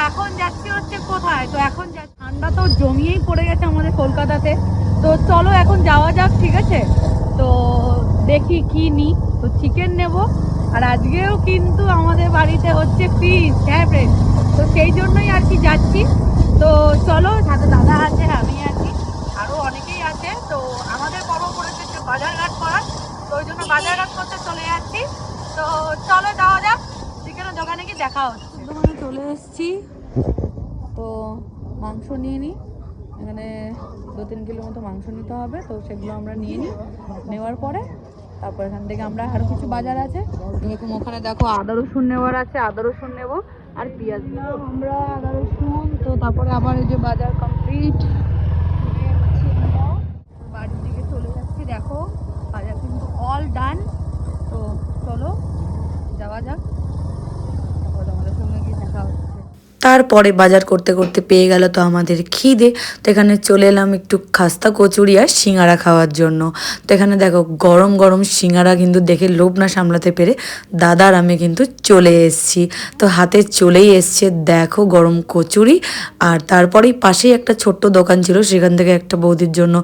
এখন যাচ্ছি হচ্ছে কোথায়, তো এখন ঠান্ডা তো জমিয়েই পড়ে গেছে আমাদের কলকাতাতে। তো চলো এখন যাওয়া যাক, ঠিক আছে? তো দেখি কি নিই, তো চিকেন নেব। আর আজকেও কিন্তু আমাদের বাড়িতে হচ্ছে ফিশ, হ্যাঁ ফ্রেন্ড। তো সেই জন্যই আর কি যাচ্ছি। তো চলো, সাথে দাদা আছে, আমি আছি, আরও অনেকেই আছে। তো আমাদের পর্ব পড়েছে যে বাজারঘাট করার, তো ওই জন্য বাজারঘাট করতে চলে যাচ্ছি। তো চলো যাওয়া যাক, চিকেনের দোকানে গিয়ে দেখা হচ্ছে। দোকানে চলে এসেছি, তো মাংস নিয়ে নিই। এখানে 2-3 কিলো মতো মাংস নিতে হবে, তো সেগুলো আমরা নিয়ে নিই। নেওয়ার পরে তারপর এখান থেকে আমরা আরও কিছু বাজার আছে এরকম, ওখানে দেখো আদা রসুন নেওয়ার আছে, আদা রসুন নেবো আর পেঁয়াজ নিলাম আমরা, আদা রসুন। তো তারপরে আবার এই যে বাজার কমপ্লিট, বাড়ির দিকে চলে যাচ্ছি। দেখো বাজার কিন্তু অল ডান। তো চলো যাওয়া যাক, তারপর তোমাদের সঙ্গে গিয়ে দেখা হচ্ছে। তারপরে বাজার করতে করতে পেয়ে গেল তো আমাদের খিদে। তো এখানে চলে এলাম একটু খাস্তা কচুরি আর সিঙ্গারা খাওয়ার জন্য। তো এখানে দেখো গরম গরম সিঙ্গারা কিন্তু দেখে লোভ না সামলাতে পেরে দাদার আমি কিন্তু চলে এসেছি। তো হাতে চলেই এসছে দেখো গরম কচুরি। আর তারপরেই পাশেই একটা ছোট্ট দোকান ছিল, সেখান থেকে একটা বৌদির জন্য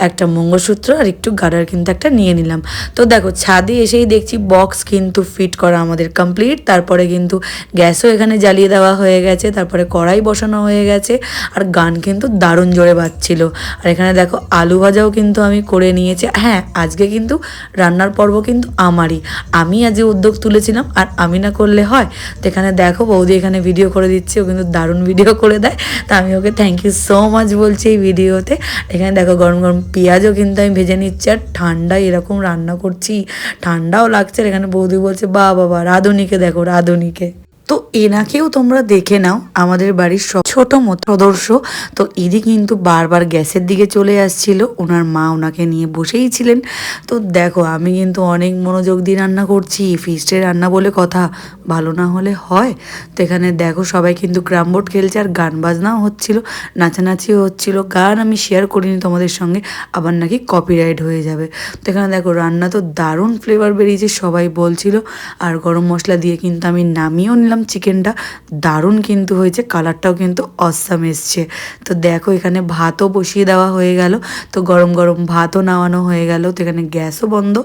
একটা মঙ্গলসূত্র আর একটু গাডার কিন্তু একটা নিয়ে নিলাম। তো দেখো ছাদে এসেই দেখছি বক্স কিন্তু ফিট করা আমাদের কমপ্লিট। তারপরে কিন্তু গ্যাসও এখানে জ্বালিয়ে দেওয়া হয়ে গেছে, তারপরে কড়াই বসানো হয়ে গেছে, আর গান কিন্তু দারুণ জোরে বাজছিল। আর এখানে দেখো আলু ভাজাও কিন্তু আমি করে নিয়েছি। হ্যাঁ, আজকে কিন্তু রান্নার পর্ব কিন্তু আমারই, আমি আজকে উদ্যোগ তুলেছিলাম, আর আমি না করলে হয়? তো এখানে দেখো বৌদি এখানে ভিডিও করে দিচ্ছে, ও কিন্তু দারুণ ভিডিও করে দেয়। তা আমি ওকে থ্যাংক ইউ সো মাচ বলছি এই ভিডিওতে। এখানে দেখো গরম গরম পেঁয়াজও কিন্তু আমি ভেজে নিচ্ছি, আর ঠান্ডায় এরকম রান্না করছি, ঠান্ডাও লাগছে। আর এখানে বৌদি বলছে বা বাবা রাঁধুনিকে দেখো, রাঁধুনিকে। তো এনাকেও তোমরা দেখে নাও, আমাদের বাড়ির সব ছোট মতো সদস্য। তো ইদি কিন্তু বারবার গ্যাসের দিকে চলে আসছিল, ওনার মা ওনাকে নিয়ে বসেই ছিলেন। তো দেখো আমি কিন্তু অনেক মনোযোগ দিয়ে রান্না করছি, ফিস্টে রান্না বলে কথা, ভালো না হলে হয়? তো এখানে দেখো সবাই কিন্তু ক্যারাম বোর্ড খেলছে, আর গান বাজনাও হচ্ছিল, নাচানাচিও হচ্ছিল। গান আমি শেয়ার করিনি তোমাদের সঙ্গে, আবার নাকি কপিরাইট হয়ে যাবে। তো এখানে দেখো রান্না তো দারুণ ফ্লেভার বেরিয়েছে, সবাই বলছিল। আর গরম মশলা দিয়ে কিন্তু আমি নামিয়েও নিলাম চিকেনটা, দারুণ কিন্তু হয়েছে, কালারটাও কিন্তু অসাম এসছে। তো দেখো এখানে ভাতও বসিয়ে দেওয়া হয়ে গেল, তো গরম গরম ভাতও নামানো হয়ে গেল। তো এখানে গ্যাসও বন্ধ।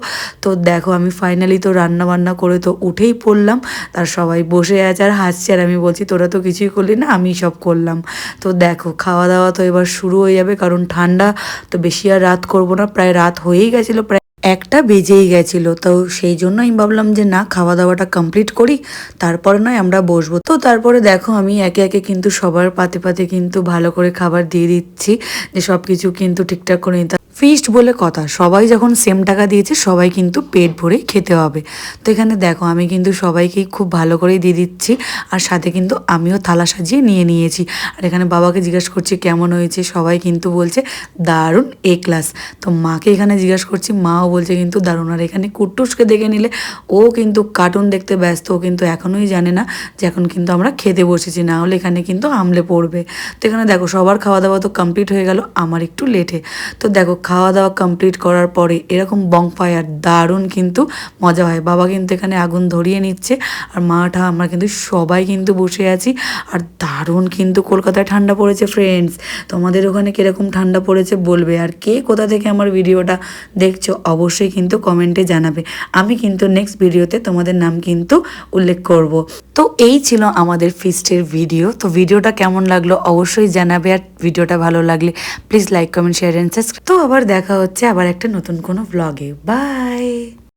তো দেখো আমি ফাইনালি তো রান্না বান্না করে তো উঠেই পড়লাম, তার সবাই বসে আছে আর হাসছে, আর আমি বলছি তোরা তো কিছুই করলি না, আমি সব করলাম। তো দেখো খাওয়া দাওয়া তো এবার শুরু হয়ে যাবে, কারণ ঠান্ডা তো বেশি আর রাত করবো না, প্রায় রাত হয়েই গেছিলো, প্রায় 1টা বেজেই গেছিলো। তো সেই জন্য আমি ভাবলাম যে না, খাওয়া দাওয়াটা কমপ্লিট করি, তারপরে নয় আমরা বসবো। তো তারপরে দেখো আমি একে একে কিন্তু সবার পাতে পাতে কিন্তু ভালো করে খাবার দিয়ে দিচ্ছি, যে সব কিছু কিন্তু ঠিকঠাক করে নিতে। ফিস্ট বলে কথা, সবাই যখন সেম টাকা দিয়েছে সবাই কিন্তু পেট ভরেই খেতে হবে। তো এখানে দেখো আমি কিন্তু সবাইকেই খুব ভালো করেই দিয়ে দিচ্ছি, আর সাথে কিন্তু আমিও থালা সাজিয়ে নিয়ে নিয়েছি। আর এখানে বাবাকে জিজ্ঞাসা করছি কেমন হয়েছে, সবাই কিন্তু বলছে দারুণ A+। তো মাকে এখানে জিজ্ঞাসা করছি, মাও বলছে কিন্তু দারুণ। আর এখানে কুট্টুসকে দেখে নিলে, ও কিন্তু কার্টুন দেখতে ব্যস্ত, ও কিন্তু এখনোই জানে না যে এখন কিন্তু আমরা খেতে বসেছি, না হলে এখানে কিন্তু হামলে পড়বে। তো এখানে দেখো সবার খাওয়া দাওয়া তো কমপ্লিট হয়ে গেল, আমার একটু লেটে। তো দেখো খাওয়া দাওয়া কমপ্লিট করার পরে এরকম বংফায়ার দারুণ কিন্তু মজা হয়। বাবা কিন্তু এখানে আগুন ধরিয়ে নিচ্ছে, আর মাটা আমরা কিন্তু সবাই কিন্তু বসে আছি। আর দারুণ কিন্তু কলকাতায় ঠান্ডা পড়েছে ফ্রেন্ডস, তোমাদের ওখানে কীরকম ঠান্ডা পড়েছে বলবে। আর কে কোথা থেকে আমার ভিডিওটা দেখছো অবশ্যই কিন্তু কমেন্টে জানাবে, আমি কিন্তু নেক্সট ভিডিওতে তোমাদের নাম কিন্তু উল্লেখ করব। তো এই ছিল আমাদের ফিস্টের ভিডিও। তো ভিডিওটা কেমন লাগলো অবশ্যই জানাবে, আর ভিডিওটা ভালো লাগলে please like comment share and subscribe. তো আবার দেখা হচ্ছে আবার একটা নতুন কোনো ব্লগে। বাই।